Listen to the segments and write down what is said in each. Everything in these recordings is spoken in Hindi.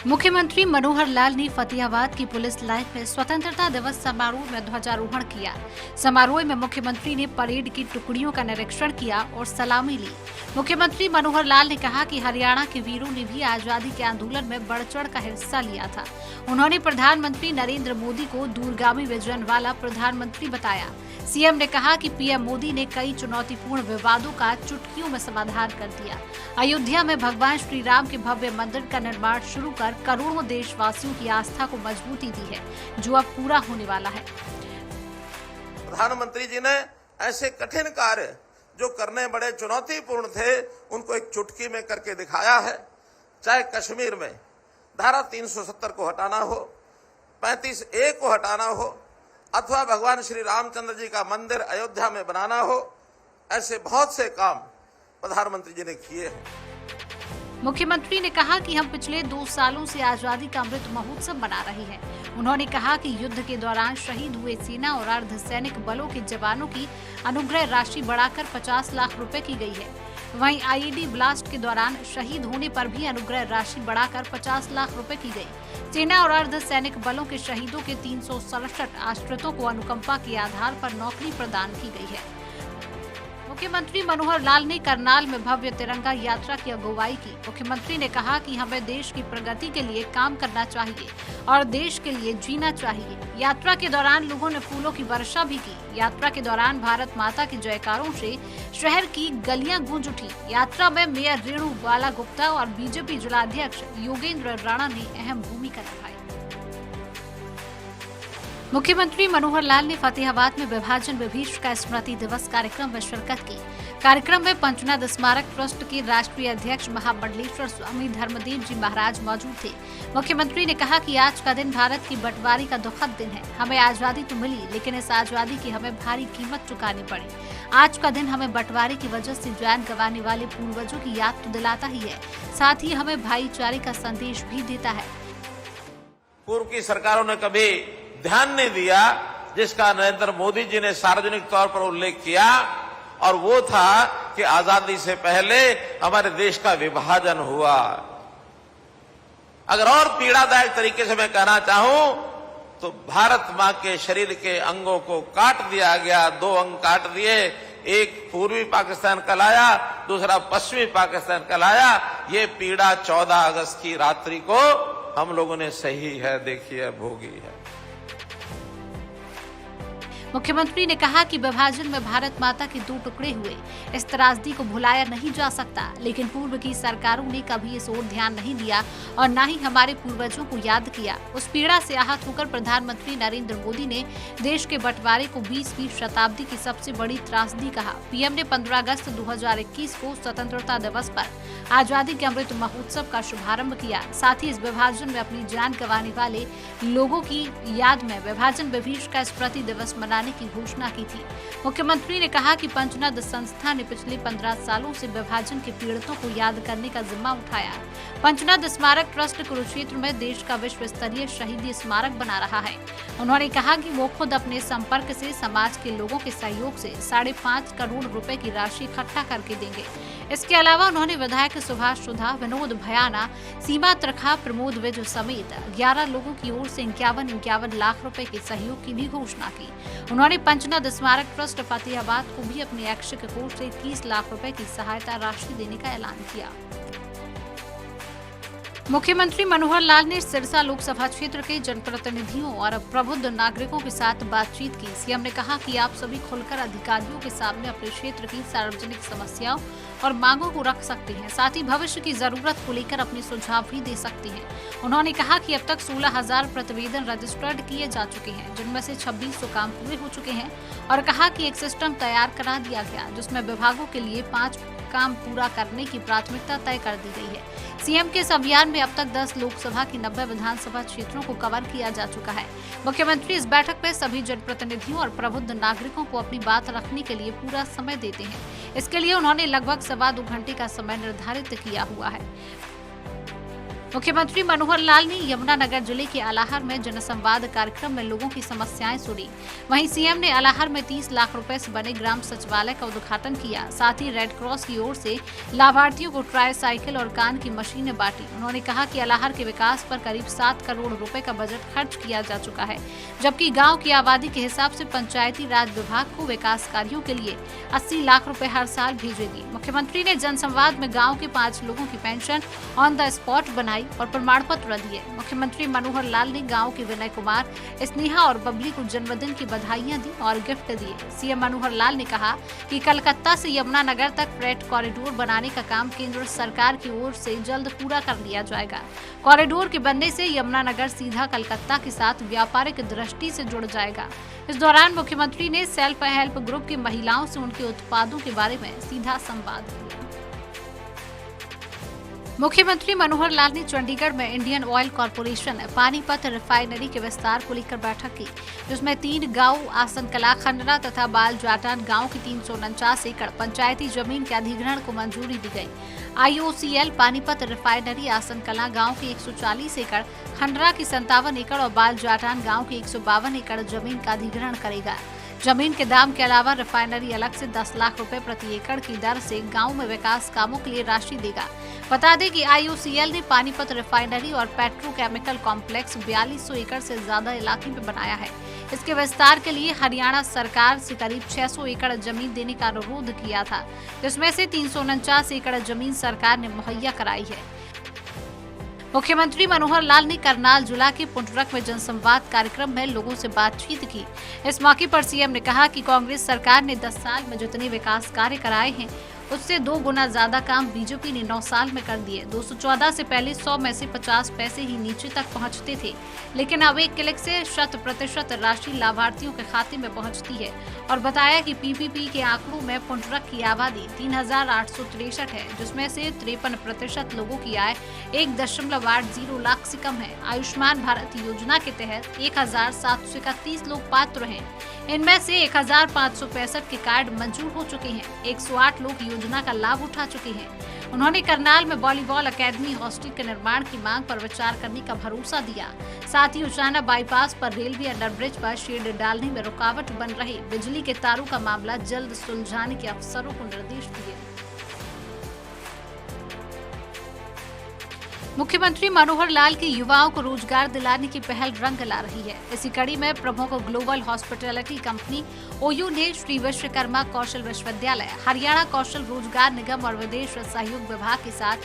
मुख्यमंत्री मनोहर लाल ने फतेहाबाद की पुलिस लाइन में स्वतंत्रता दिवस समारोह में ध्वजारोहण किया। समारोह में मुख्यमंत्री ने परेड की टुकड़ियों का निरीक्षण किया और सलामी ली। मुख्यमंत्री मनोहर लाल ने कहा कि हरियाणा के वीरों ने भी आजादी के आंदोलन में बढ़ चढ़ का हिस्सा लिया था। उन्होंने प्रधानमंत्री नरेंद्र मोदी को दूरगामी विजन वाला प्रधानमंत्री बताया। सीएम ने कहा कि पीएम मोदी ने कई चुनौतीपूर्ण विवादों का चुटकियों में समाधान कर दिया। अयोध्या में भगवान श्री राम के भव्य मंदिर का निर्माण शुरू कर करोड़ों देशवासियों की आस्था को मजबूती दी है, जो अब पूरा होने वाला है। प्रधानमंत्री जी ने ऐसे कठिन कार्य जो करने बड़े चुनौतीपूर्ण थे, उनको एक चुटकी में करके दिखाया है। चाहे कश्मीर में धारा 370 को हटाना हो, 35A को हटाना हो, अथवा भगवान श्री रामचंद्र जी का मंदिर अयोध्या में बनाना हो, ऐसे बहुत से काम प्रधानमंत्री जी ने किए हैं। मुख्यमंत्री ने कहा कि हम पिछले 2 सालों से आजादी का अमृत महोत्सव मना रहे हैं। उन्होंने कहा कि युद्ध के दौरान शहीद हुए सेना और अर्धसैनिक बलों के जवानों की अनुग्रह राशि बढ़ाकर 50 लाख रुपए की गई है। वहीं आईईडी ब्लास्ट के दौरान शहीद होने पर भी अनुग्रह राशि बढ़ाकर 50 लाख रुपए की गई। सेना और अर्धसैनिक बलों के शहीदों के 367 आश्रितों को अनुकंपा के आधार पर नौकरी प्रदान की गई है। मुख्यमंत्री मनोहर लाल ने करनाल में भव्य तिरंगा यात्रा की अगुवाई की। मुख्यमंत्री ने कहा कि हमें देश की प्रगति के लिए काम करना चाहिए और देश के लिए जीना चाहिए। यात्रा के दौरान लोगों ने फूलों की वर्षा भी की। यात्रा के दौरान भारत माता के जयकारों से शहर की गलियां गूंज उठी। यात्रा में मेयर रेणु बाला गुप्ता और बीजेपी जिलाध्यक्ष योगेंद्र राणा ने अहम भूमिका निभाई। मुख्यमंत्री मनोहर लाल ने फतेहाबाद में विभाजन विभीषण स्मृति दिवस कार्यक्रम में शिरकत की। कार्यक्रम में पंचनाद स्मारक ट्रस्ट के राष्ट्रीय अध्यक्ष महामंडलेश्वर स्वामी धर्मदेव जी महाराज मौजूद थे। मुख्यमंत्री ने कहा कि आज का दिन भारत की बंटवारे का दुखद दिन है। हमें आजादी तो मिली, लेकिन इस आजादी की हमें भारी कीमत चुकानी पड़ी। आज का दिन हमें बंटवारे की वजह से जान गंवाने वाले पूर्वजों की याद तो दिलाता ही है, साथ ही हमें भाईचारे का संदेश भी देता है। पूर्व की सरकारों ने कभी ध्यान नहीं दिया, जिसका नरेंद्र मोदी जी ने सार्वजनिक तौर पर उल्लेख किया, और वो था कि आजादी से पहले हमारे देश का विभाजन हुआ। अगर और पीड़ादायक तरीके से मैं कहना चाहूं तो भारत मां के शरीर के अंगों को काट दिया गया। 2 अंग काट दिए, एक पूर्वी पाकिस्तान कहलाया, दूसरा पश्चिमी पाकिस्तान कहलाया। ये पीड़ा 14 अगस्त की रात्रि को हम लोगों ने सही है, देखी है, भोगी है। मुख्यमंत्री ने कहा कि विभाजन में भारत माता के 2 टुकड़े हुए। इस त्रासदी को भुलाया नहीं जा सकता, लेकिन पूर्व की सरकारों ने कभी इस ओर ध्यान नहीं दिया और न ही हमारे पूर्वजों को याद किया। उस पीड़ा से आहत होकर प्रधानमंत्री नरेंद्र मोदी ने देश के बंटवारे को 20वीं शताब्दी की सबसे बड़ी त्रासदी कहा। पीएम ने 15 अगस्त 2021 को स्वतंत्रता दिवस पर आजादी के अमृत महोत्सव का शुभारंभ किया। साथ ही इस विभाजन में अपनी जान गंवाने वाले लोगों की याद में विभाजन विभीषण स्मृति दिवस मनाने की घोषणा की थी। मुख्यमंत्री ने कहा कि पंचनाद संस्था ने पिछले 15 सालों से विभाजन के पीड़ितों को याद करने का जिम्मा उठाया। पंचनाद स्मारक ट्रस्ट कुरुक्षेत्र में देश का विश्व स्तरीय शहीदी स्मारक बना रहा है। उन्होंने कहा कि वो खुद अपने संपर्क से समाज के लोगों के सहयोग से 5.5 करोड़ रुपए की राशि इकट्ठा करके देंगे। इसके अलावा उन्होंने विधायक सुभाष सुधा, विनोद भयाना, सीमा त्रिखा, प्रमोद विज समेत 11 लोगों की ओर से 51 लाख रुपए के सहयोग की भी घोषणा की। उन्होंने पंचनाद स्मारक ट्रस्ट फतेहाबाद को भी अपने ऐच्छिक कोष से 30 लाख रुपए की सहायता राशि देने का ऐलान किया। मुख्यमंत्री मनोहर लाल ने सिरसा लोकसभा क्षेत्र के जनप्रतिनिधियों और प्रबुद्ध नागरिकों के साथ बातचीत की। सीएम ने कहा कि आप सभी खुलकर अधिकारियों के सामने अपने क्षेत्र की सार्वजनिक समस्याओं और मांगों को रख सकते हैं, साथ ही भविष्य की जरूरत को लेकर अपने सुझाव भी दे सकते हैं। उन्होंने कहा कि अब तक 16,000 प्रतिवेदन रजिस्टर्ड किए जा चुके हैं, जिनमें से 2600 काम पूरे हो चुके हैं, और कहा कि एक सिस्टम तैयार करा दिया गया, जिसमें विभागों के लिए 5 काम पूरा करने की प्राथमिकता तय कर दी गई है। सीएम के इस अभियान में अब तक 10 लोकसभा की 90 विधानसभा क्षेत्रों को कवर किया जा चुका है। मुख्यमंत्री इस बैठक में सभी जनप्रतिनिधियों और प्रबुद्ध नागरिकों को अपनी बात रखने के लिए पूरा समय देते हैं। इसके लिए उन्होंने लगभग 2.25 घंटे का समय निर्धारित किया हुआ है। मुख्यमंत्री मनोहर लाल ने यमुनानगर जिले के अलाहर में जनसंवाद कार्यक्रम में लोगों की समस्याएं सुनी। वहीं सीएम ने अलाहर में 30 लाख रुपए से बने ग्राम सचिवालय का उद्घाटन किया। साथ ही रेड क्रॉस की ओर से लाभार्थियों को ट्राई साइकिल और कान की मशीनें बांटी। उन्होंने कहा कि अलाहर के विकास पर करीब 7 करोड़ रुपए का बजट खर्च किया जा चुका है, जबकि गाँव की आबादी के हिसाब से पंचायती राज विभाग को विकास कार्यों के लिए 80 लाख रुपए हर साल भेजेगी। मुख्यमंत्री ने जनसंवाद में गाँव के 5 लोगों की पेंशन ऑन द स्पॉट बनाई और प्रमाण पत्र दिए। मुख्यमंत्री मनोहर लाल ने गांव के विनय कुमार, स्नेहा और बबली को जन्मदिन की बधाइयां दी और गिफ्ट दिए। सीएम मनोहर लाल ने कहा कि कलकत्ता से यमुनानगर तक फ्रेट कॉरिडोर बनाने का काम केंद्र सरकार की ओर से जल्द पूरा कर लिया जाएगा। कॉरिडोर के बनने से यमुनानगर सीधा कलकत्ता के साथ व्यापारिक दृष्टि से जुड़ जाएगा। इस दौरान मुख्यमंत्री ने सेल्फ हेल्प ग्रुप की महिलाओं से उनके उत्पादों के बारे में सीधा संवाद किया। मुख्यमंत्री मनोहर लाल ने चंडीगढ़ में Indian oil corporation Panipat refinery के विस्तार को लेकर बैठक की, जिसमें 3 गांव आसनकला, खंडरा तथा बाल जाटान गांव की 349 एकड़ पंचायती जमीन के अधिग्रहण को मंजूरी दी गई। IOCL पानीपत रिफाइनरी आसनकला गांव की 140 एकड़, खंडरा की 57 एकड़ और बाल जाटान गांव की 152 एकड़ जमीन का अधिग्रहण करेगा। जमीन के दाम के अलावा रिफाइनरी अलग से 10 लाख रुपए प्रति एकड़ की दर से गांव में विकास कामों के लिए राशि देगा। बता दें कि IOCL ने पानीपत रिफाइनरी और पेट्रोकेमिकल कॉम्प्लेक्स 4200 एकड़ से ज्यादा इलाके में बनाया है। इसके विस्तार के लिए हरियाणा सरकार से करीब 600 एकड़ जमीन देने का अनुरोध किया था, जिसमें से 349 एकड़ जमीन सरकार ने मुहैया कराई है। मुख्यमंत्री मनोहर लाल ने करनाल जिला के पुंडरक में जनसंवाद कार्यक्रम में लोगों से बातचीत की। इस मौके पर सीएम ने कहा कि कांग्रेस सरकार ने 10 साल में जितने विकास कार्य कराए हैं, उससे 2 गुना ज्यादा काम बीजेपी ने 9 साल में कर दिए। 214 से पहले 100 में से 50 पैसे ही नीचे तक पहुंचते थे, लेकिन अब एक क्लिक से 100% राशि लाभार्थियों के खाते में पहुंचती है। और बताया कि PPP के आंकड़ों में पुंडरक की आबादी 3863 है, जिसमें से 53% लोगों की आय 1.80 लाख से कम है। आयुष्मान भारत योजना के तहत 1731 लोग पात्र हैं। इनमें से 1565 के कार्ड मंजूर हो चुके हैं। 108 लोग योजना का लाभ उठा चुके हैं। उन्होंने करनाल में वॉलीबॉल अकेडमी हॉस्टल के निर्माण की मांग पर विचार करने का भरोसा दिया। साथ ही उचाना बाईपास पर रेलवे अंडरब्रिज पर शेड डालने में रुकावट बन रहे बिजली के तारों का मामला जल्द सुलझाने के अफसरों को निर्देश दिए। मुख्यमंत्री मनोहर लाल की युवाओं को रोजगार दिलाने की पहल रंग ला रही है। इसी कड़ी में प्रमुख ग्लोबल हॉस्पिटैलिटी कंपनी OYO ने श्री विश्वकर्मा कौशल विश्वविद्यालय, हरियाणा कौशल रोजगार निगम और विदेश सहयोग विभाग के साथ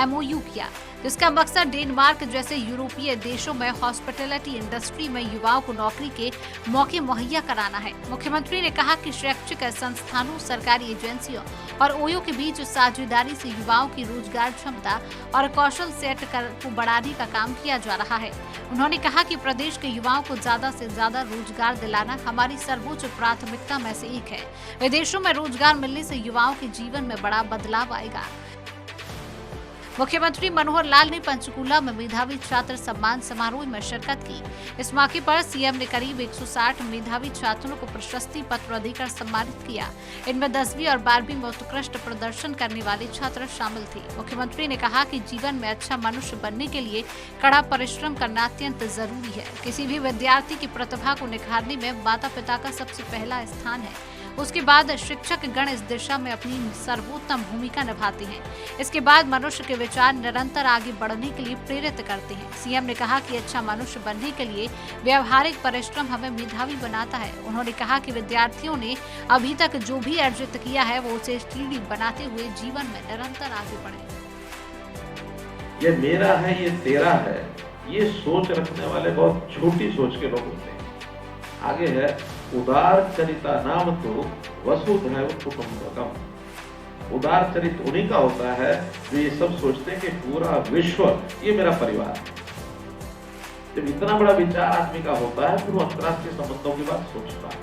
MOU किया, जिसका मकसद डेनमार्क जैसे यूरोपीय देशों में हॉस्पिटैलिटी इंडस्ट्री में युवाओं को नौकरी के मौके मुहैया कराना है। मुख्यमंत्री ने कहा कि शैक्षिक संस्थानों, सरकारी एजेंसियों और OYO के बीच साझेदारी से युवाओं की रोजगार क्षमता और कौशल सेट को बढ़ाने का काम किया जा रहा है। उन्होंने कहा कि प्रदेश के युवाओं को ज्यादा से ज्यादा रोजगार दिलाना हमारी सर्वोच्च प्राथमिकता में से एक है। विदेशों में रोजगार मिलने से युवाओं के जीवन में बड़ा बदलाव आएगा। मुख्यमंत्री मनोहर लाल ने पंचकूला में मेधावी छात्र सम्मान समारोह में शिरकत की। इस मौके पर सीएम ने करीब 160 मेधावी छात्रों को प्रशस्ति पत्र देकर सम्मानित किया। इनमें 10वीं और 12वीं में उत्कृष्ट प्रदर्शन करने वाले छात्र शामिल थे। मुख्यमंत्री ने कहा कि जीवन में अच्छा मनुष्य बनने के लिए कड़ा परिश्रम करना अत्यंत जरूरी है। किसी भी विद्यार्थी की प्रतिभा को निखारने में माता पिता का सबसे पहला स्थान है। उसके बाद शिक्षक गण इस दिशा में अपनी सर्वोत्तम भूमिका निभाते हैं। इसके बाद मनुष्य के विचार निरंतर आगे बढ़ने के लिए प्रेरित करते हैं। सीएम ने कहा कि अच्छा मनुष्य बनने के लिए व्यवहारिक परिश्रम हमें मेधावी बनाता है। उन्होंने कहा कि विद्यार्थियों ने अभी तक जो भी अर्जित किया है वो उसे सीढ़ी बनाते हुए जीवन में निरंतर आगे बढ़े। ये मेरा है, ये तेरा है, ये सोच रखने वाले बहुत छोटी सोच के लोग होते हैं। आगे है उदार चरिता नाम तो वसुधैव कुटुंबकम। उदार चरित उन्हीं का होता है जो ये सब सोचते हैं कि पूरा विश्व ये मेरा परिवार है। जब इतना बड़ा विचार आदमी का होता है फिर वो अंतर्राष्ट्रीय संबंधों की बात सोचता है।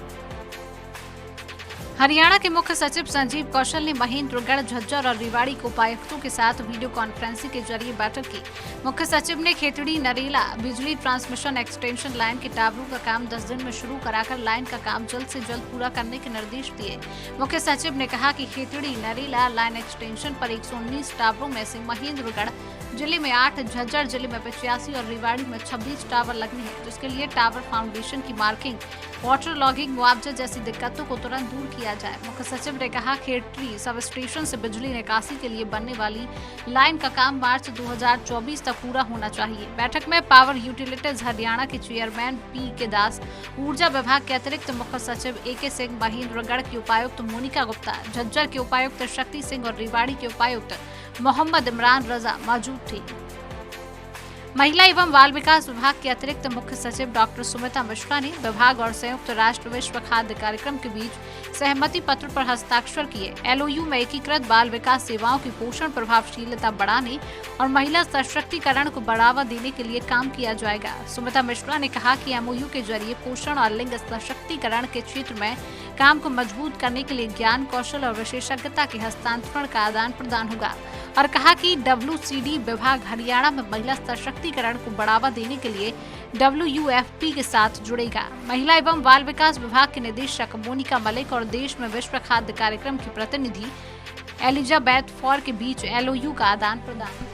हरियाणा के मुख्य सचिव संजीव कौशल ने महेंद्रगढ़, झज्जर और रेवाड़ी के उपायुक्तों के साथ वीडियो कॉन्फ्रेंसिंग के जरिए बैठक की। मुख्य सचिव ने खेतड़ी नरेला बिजली ट्रांसमिशन एक्सटेंशन लाइन के टावरों का काम 10 दिन में शुरू कराकर लाइन का काम जल्द से जल्द पूरा करने के निर्देश दिए। मुख्य सचिव ने कहा कि खेतड़ी नरेला लाइन एक्सटेंशन पर 119 टावरों में से महेंद्रगढ़ जिले में 8, झज्जर जिले में 85 और रेवाड़ी में 26 टावर लगने हैं, जिसके लिए टावर फाउंडेशन की मार्किंग, वाटर लॉगिंग, मुआवजा जैसी दिक्कतों को तुरंत दूर किया जाए। मुख्य सचिव ने कहा खेतड़ी सब स्टेशन से बिजली निकासी के लिए बनने वाली लाइन का काम मार्च 2024 तक पूरा होना चाहिए। बैठक में पावर यूटिलिटीज हरियाणा के चेयरमैन पी.के. दास, ऊर्जा विभाग के अतिरिक्त मुख्य सचिव ए.के. सिंह, महेंद्रगढ़ की उपायुक्त मोनिका गुप्ता, झज्जर के उपायुक्त शक्ति सिंह और रेवाड़ी के उपायुक्त मोहम्मद इमरान रजा मौजूद थे। महिला एवं बाल विकास विभाग के अतिरिक्त मुख्य सचिव डॉक्टर सुमिता मिश्रा ने विभाग और संयुक्त राष्ट्र विश्व खाद्य कार्यक्रम के बीच सहमति पत्र पर हस्ताक्षर किए। एलओयू में एकीकृत बाल विकास सेवाओं की पोषण प्रभावशीलता बढ़ाने और महिला सशक्तिकरण को बढ़ावा देने के लिए काम किया जाएगा। सुमिता मिश्रा ने कहा कि एमओयू के जरिए पोषण और लिंग सशक्तिकरण के क्षेत्र में काम को मजबूत करने के लिए ज्ञान, कौशल और विशेषज्ञता के हस्तांतरण का आदान प्रदान होगा और कहा कि WCD विभाग हरियाणा में महिला सशक्तिकरण को बढ़ावा देने के लिए WUFP के साथ जुड़ेगा। महिला एवं बाल विकास विभाग के निदेशक मोनिका मलिक और देश में विश्व खाद्य कार्यक्रम की प्रतिनिधि एलिजाबेथ फॉर के बीच LOU का आदान प्रदान।